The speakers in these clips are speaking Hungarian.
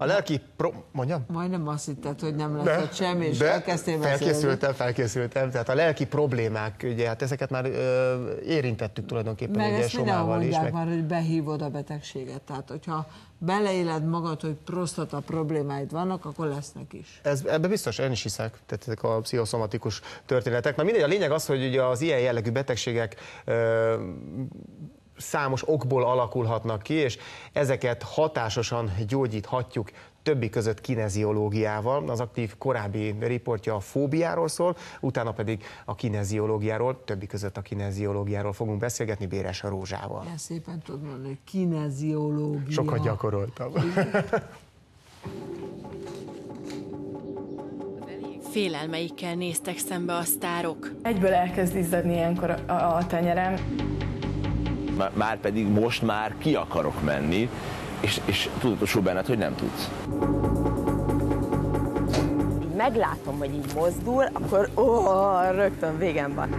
A lelki mondjam? Majdnem azt hitted, hogy nem lesz ott semmi, és elkezdtél felkészültem. Tehát a lelki problémák, ugye, hát ezeket már érintettük tulajdonképpen meg ugye ezt Somával is. Meg már, hogy behívod a betegséget. Tehát, hogyha beleéled magad, hogy prostata problémáid vannak, akkor lesznek is. Ebben biztos, én is hiszek, tehát ezek a pszichoszomatikus történetek. Na mindegy, a lényeg az, hogy ugye az ilyen jellegű betegségek számos okból alakulhatnak ki, és ezeket hatásosan gyógyíthatjuk, többi között kineziológiával. Az Aktív korábbi riportja a fóbiáról szól, utána pedig a kineziológiáról, többi között a kineziológiáról fogunk beszélgetni Béres Rózsával. Ilyen szépen tudod mondani, hogy kineziológia. Sokat gyakoroltam. Félelmeikkel néztek szembe a sztárok. Egyből elkezd izzadni ilyenkor a tenyerem. Már pedig most már ki akarok menni, és tudatosul benned, hogy nem tudsz. Meglátom, hogy így mozdul, akkor rögtön végem van.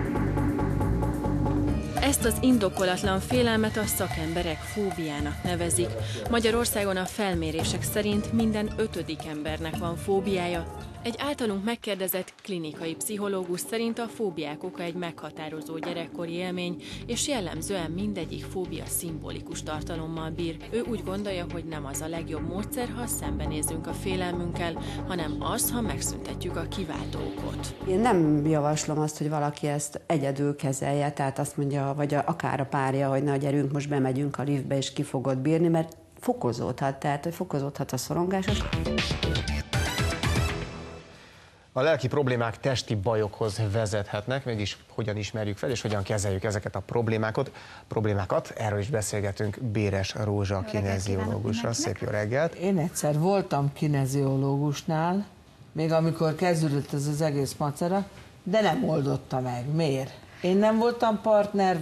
Ezt az indokolatlan félelmet a szakemberek fóbiának nevezik. Magyarországon a felmérések szerint minden 5. embernek van fóbiája. Egy általunk megkérdezett klinikai pszichológus szerint a fóbiák oka egy meghatározó gyerekkori élmény, és jellemzően mindegyik fóbia szimbolikus tartalommal bír. Ő úgy gondolja, hogy nem az a legjobb módszer, ha szembenézünk a félelmünkkel, hanem az, ha megszüntetjük a kiváltó okot. Én nem javaslom azt, hogy valaki ezt egyedül kezelje, tehát azt mondja, vagy akár a párja, hogy na gyerünk, most bemegyünk a liftbe, és ki fogod bírni, mert fokozódhat, tehát hogy fokozódhat a szorongásos. A lelki problémák testi bajokhoz vezethetnek, mégis hogyan ismerjük fel, és hogyan kezeljük ezeket a problémákat. Erről is beszélgetünk Béres Rózsa kineziológussal. Szép jó reggelt! Én egyszer voltam kineziológusnál, még amikor kezdődött ez az egész macera, de nem oldotta meg. Miért? Én nem voltam partner,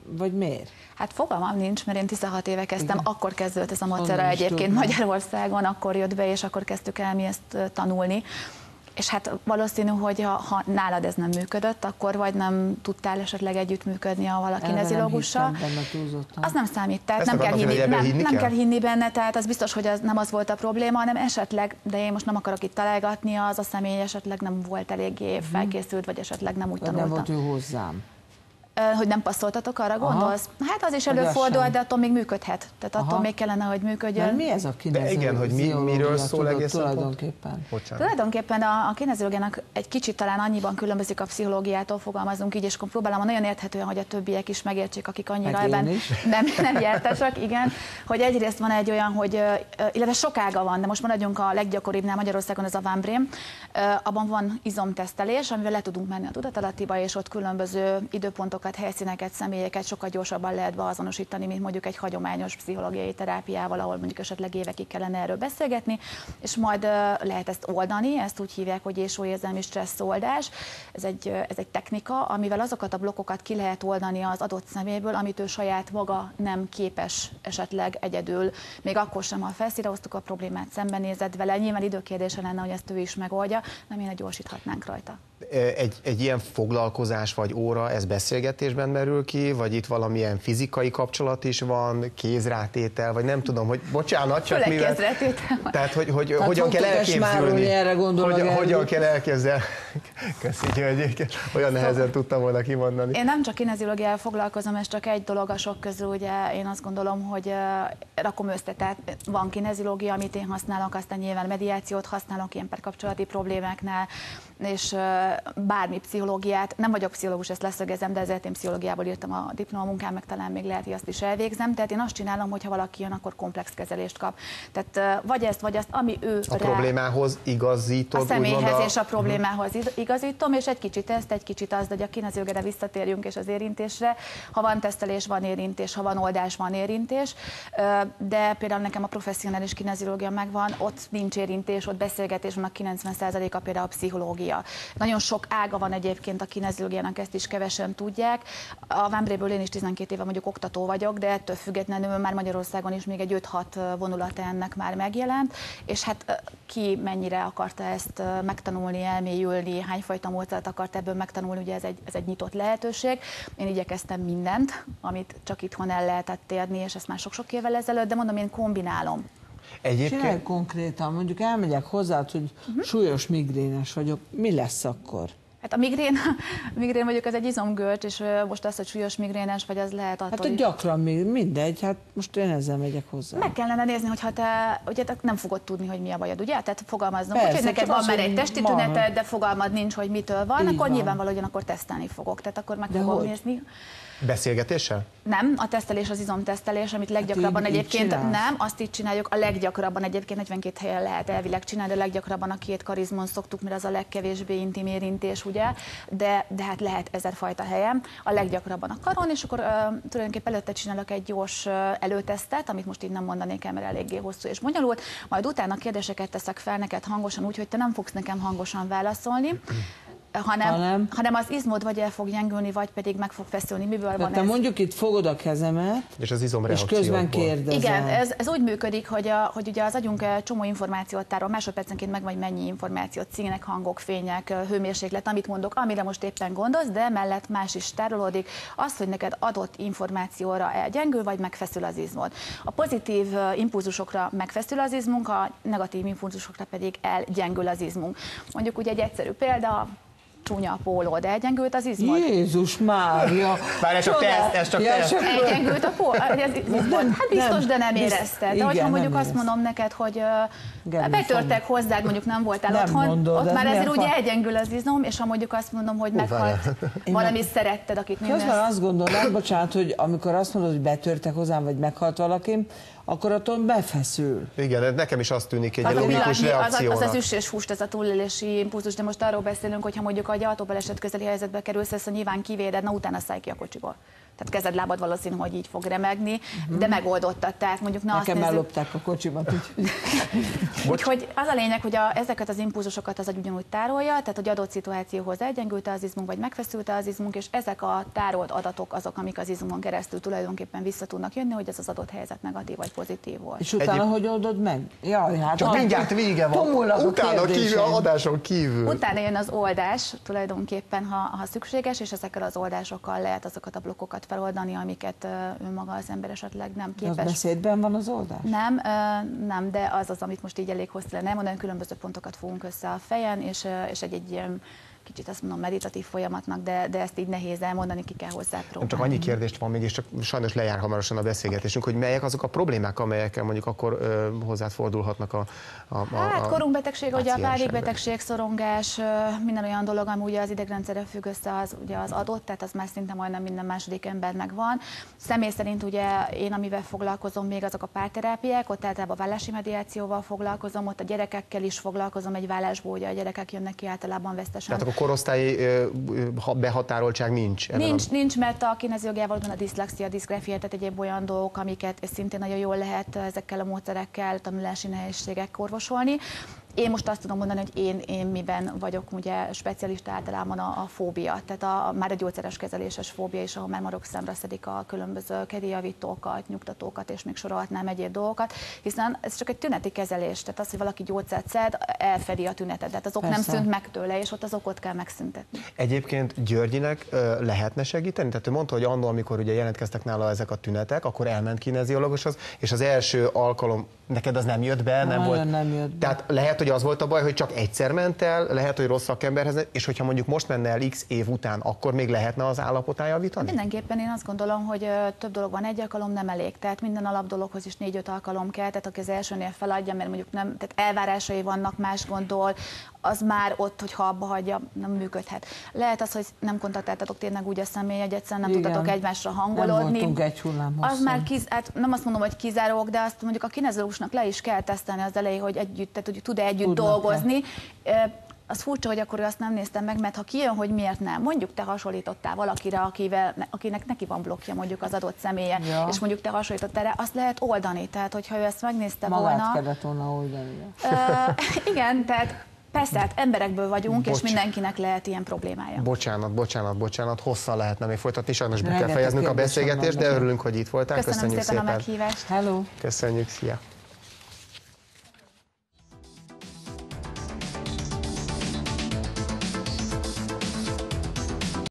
vagy miért? Hát fogalmam nincs, mert én 16 éve kezdtem, akkor kezdődött ez a macera egyébként Magyarországon, akkor jött be, és akkor kezdtük el mi ezt tanulni. És hát valószínű, hogy ha nálad ez nem működött, akkor vagy nem tudtál esetleg együttműködni a valaki kineziológussal. Az nem számít, tehát nem kell hinni benne, tehát az biztos, hogy az nem az volt a probléma, hanem esetleg, de én most nem akarok itt találgatni, az a személy esetleg nem volt eléggé felkészült, vagy esetleg nem úgy tanulta. Nem volt ő hozzám. Hogy nem passzoltatok, arra gondolsz? Hát az is előfordul, de attól még működhet. Tehát attól még kellene, hogy működjön. Mert mi ez a kineziológia? Igen, hogy miről szól egészen tulajdonképpen? Tulajdonképpen a kineziológiának egy kicsit talán annyiban különbözik a pszichológiától, fogalmazunk így, és próbálom nagyon érthetően, hogy a többiek is megértsék, akik annyira ebben nem jártasak, igen, hogy egyrészt van egy olyan, hogy, illetve sok ága van, de most maradjunk a leggyakoribbnál Magyarországon, ez a Van Brain. Abban van izomtesztelés, amivel le tudunk menni a tudatalattiba, és ott különböző időpontokat, helyszíneket, személyeket sokkal gyorsabban lehet beazonosítani, mint mondjuk egy hagyományos pszichológiai terápiával, ahol mondjuk esetleg évekig kellene erről beszélgetni, és majd lehet ezt oldani, ezt úgy hívják, hogy érzelmi stresszoldás. Ez egy technika, amivel azokat a blokkokat ki lehet oldani az adott személyből, amit ő saját maga nem képes esetleg egyedül, még akkor sem, ha felszínre hoztuk a problémát, szembenézett vele, nyilván időkérdése lenne, hogy ezt ő is megoldja, nem én gyorsíthatnánk rajta. Egy ilyen foglalkozás vagy óra, ez beszélgetésben merül ki, vagy itt valamilyen fizikai kapcsolat is van, kézrátétel, vagy nem tudom, hogy bocsánat, csak mivel... Tehát, hogy hogyan kell elképzelni, hogyan kell elképzelni. Köszi, György, olyan nehezen tudtam volna kimondani. Én nem csak kineziológiával foglalkozom, ez csak egy dolog a sok közül, ugye én azt gondolom, hogy rakom össze, tehát van kineziológia, amit én használok, aztán nyilván mediációt használok ilyen párkapcsolati problémáknál, és bármi pszichológiát, nem vagyok pszichológus, ezt leszögezem, de ezért én pszichológiából írtam a diplomamunkám, meg talán még lehet, hogy azt is elvégzem, tehát én azt csinálom, hogy ha valaki jön, akkor komplex kezelést kap. Tehát vagy ezt, vagy azt, ami ő a problémához igazítod, a személyhez és a problémához igazítom, és egy kicsit ezt, egy kicsit azt, hogy a kineziológiára visszatérjünk és az érintésre. Ha van tesztelés, van érintés, ha van oldás, van érintés, de például nekem a professzionális kineziológia megvan, ott nincs érintés, ott beszélgetés van, a 90%-a például a pszichológia. Nagyon sok ága van egyébként a kineziológiának, ezt is kevesen tudják. A Van Brainből én is 12 éve mondjuk oktató vagyok, de ettől függetlenül már Magyarországon is még egy 5-6 vonulata ennek már megjelent, és hát ki mennyire akarta ezt megtanulni, elmélyülni, hányfajta módszert akart ebből megtanulni, ugye ez egy nyitott lehetőség. Én igyekeztem mindent, amit csak itthon el lehetett érni, és ezt már sok-sok évvel ezelőtt, de mondom, én kombinálom. Csinálj konkrétan, mondjuk elmegyek hozzád, hogy súlyos migrénes vagyok, mi lesz akkor? Hát a migrén mondjuk ez egy izomgörcs, és most az, hogy súlyos migrénes vagy, az lehet attól. Hát hogy gyakran mindegy, hát most én ezzel megyek hozzá. Meg kellene nézni, hogyha te ugye nem fogod tudni, hogy mi a bajod, ugye? Tehát fogalmaznom, hogy neked van már egy testi tüneted, de fogalmad nincs, hogy mitől van, akkor nyilvánvalóan akkor tesztelni fogok. Tehát akkor meg fogom nézni. Beszélgetéssel? Nem, a tesztelés az izomtesztelés, amit leggyakrabban egyébként nem, azt így csináljuk, a leggyakrabban egyébként 42 helyen lehet elvileg csinálni, de leggyakrabban a 2 karizmon szoktuk, mert az a legkevésbé intim érintés, ugye, de hát lehet 1000 fajta helyen, a leggyakrabban a karon, és akkor tulajdonképpen előtte csinálok egy gyors előtesztet, amit most így nem mondanék el, mert eléggé hosszú és bonyolult, majd kérdéseket teszek fel neked hangosan, úgyhogy te nem fogsz nekem hangosan válaszolni. Hanem az izmod vagy el fog gyengülni, vagy pedig meg fog feszülni. Miből van te ez? Mondjuk itt fogod a kezemet, és az izomreakciókból. És közben kérdezel. Igen, ez úgy működik, hogy ugye az agyunk csomó információt tárol, másodpercenként meg vagy mennyi információt, színek, hangok, fények, hőmérséklet, amit mondok, amire most éppen gondolsz, de mellett más is tárolódik. Az, hogy neked adott információra elgyengül, vagy megfeszül az izmod. A pozitív impulzusokra megfeszül az izmunk, a negatív impulzusokra pedig elgyengül az izmunk. Mondjuk ugye egy egyszerű példa, csúnya a pólód, elgyengült az izmod. Jézus Mária! Bár ez csak teszt. Elgyengült a pólód, hát biztos, de nem érezted. De hogyha mondjuk azt mondom neked, hogy betörtek hozzád, mondjuk nem voltál otthon, ott már ezért ugye elgyengül az izom, és ha mondjuk azt mondom, hogy meghalt valami szeretted, akit nem. Közben azt gondolod, bocsánat, hogy amikor azt mondod, hogy betörtek hozzám, vagy meghalt valakim, akkor attól befeszül. Igen, nekem is azt tűnik egy logikus reakciónak. Az üssés húst, ez a túlélési impulzus, de most arról beszélünk, hogyha mondjuk egy autóbaleset közeli helyzetbe kerülsz, ezt nyilván kivéded, na utána szállj ki a kocsiból. Tehát kezed, lábad valószínű, hogy így fog remegni, de megoldottad. Tehát mondjuk nekem ellopták a kocsimat. Úgyhogy az a lényeg, hogy ezeket az impulzusokat az agy ugyanúgy tárolja, tehát hogy adott szituációhoz elgyengült az izmunk, vagy megfeszült az izmunk, és ezek a tárolt adatok azok, amik az izmon keresztül tulajdonképpen vissza tudnak jönni, hogy ez az adott helyzet negatív vagy pozitív volt. És utána hogy oldod meg? Jaj, hát csak mindjárt vége van. Utána kívül, adáson kívül. Utána jön az oldás tulajdonképpen, ha szükséges, és ezekkel az oldásokkal lehet azokat a blokkokat feloldani, amiket önmaga az ember esetleg nem képes. Az beszédben van az oldás? Nem, de az, amit most így elég hosszú lenne elmondani, különböző pontokat fogunk össze a fejen, és egy ilyen kicsit azt mondom meditatív folyamatnak, de ezt így nehéz elmondani, ki kell hozzá próbálni. Csak annyi kérdést van még, és csak sajnos lejár hamarosan a beszélgetésünk, hogy melyek azok a problémák, amelyekkel mondjuk akkor hozzád fordulhatnak Hát korunkbetegség, ugye a pánikbetegség, szorongás, minden olyan dolog, ami ugye az idegrendszerrel függ össze, az ugye az adott, tehát az már szinte majdnem minden második embernek van. Személy szerint ugye én, amivel foglalkozom még, azok a párterápiák, ott általában vállási mediációval foglalkozom, ott a gyerekekkel is foglalkozom egy vállásból, ugye a gyerekek jönnek ki általában vesztesen. Tehát a korosztályi behatároltság nincs? Nincs, mert a kineziológiával van a diszlexia, diszgrafia, tehát egyéb olyan dolgok, amiket szintén nagyon jól lehet ezekkel a módszerekkel, tanulási nehézségek orvosolni. Én most azt tudom mondani, hogy én miben vagyok ugye specialista általában a fóbia, tehát már a gyógyszeres kezeléses fóbia is, ahol már marokszámra szedik a különböző kedélyjavítókat, nyugtatókat, és még sorolhatnám egyéb dolgokat, hiszen ez csak egy tüneti kezelés, tehát az, hogy valaki gyógyszert szed, elfedi a tünetet, tehát az ok nem szűnt meg tőle, és ott az okot kell megszüntetni. Egyébként Györgyinek lehetne segíteni? Tehát ő mondta, hogy annól, amikor ugye jelentkeztek nála ezek a tünetek, akkor elment kineziológushoz, és az első alkalom neked az nem jött be, nem volt. Nem jött be. Tehát lehet, hogy az volt a baj, hogy csak egyszer ment el, lehet, hogy rossz szakemberhez, és hogyha mondjuk most menne el x év után, akkor még lehetne az állapotán javítani? Mindenképpen én azt gondolom, hogy több dolog van, egy alkalom nem elég. Tehát minden alapdologhoz is 4-5 alkalom kell, tehát aki az elsőnél feladja, mert mondjuk nem, tehát elvárásai vannak, más gondol, az már ott, hogyha abba hagyja, nem működhet. Lehet az, hogy nem kontaktáltatok tényleg úgy a személyet, egyszerűen nem tudtatok egymásra hangolódni. Nem voltunk egy hullámhosszon. Az már hát nem azt mondom, hogy kizárók, de azt mondjuk a kineziológusnak le is kell tesztelni az elején, hogy együtt, tehát hogy tud-e együtt dolgozni. Az furcsa, hogy akkor azt nem néztem meg, mert ha kijön, hogy miért nem, mondjuk te hasonlítottál valakire, akinek neki van blokkja mondjuk az adott személye, és mondjuk te hasonlítottál rá, azt lehet oldani. Tehát, hogyha ő ezt megnézte magát volna... kellett volna oldani. Igen, tehát persze, hát emberekből vagyunk, és mindenkinek lehet ilyen problémája. Bocsánat, hosszan lehetne még folytatni, sajnos be kell fejeznünk a beszélgetést, de örülünk, hogy itt voltál. Köszönöm szépen a meghívást. Hello. Köszönjük, szia.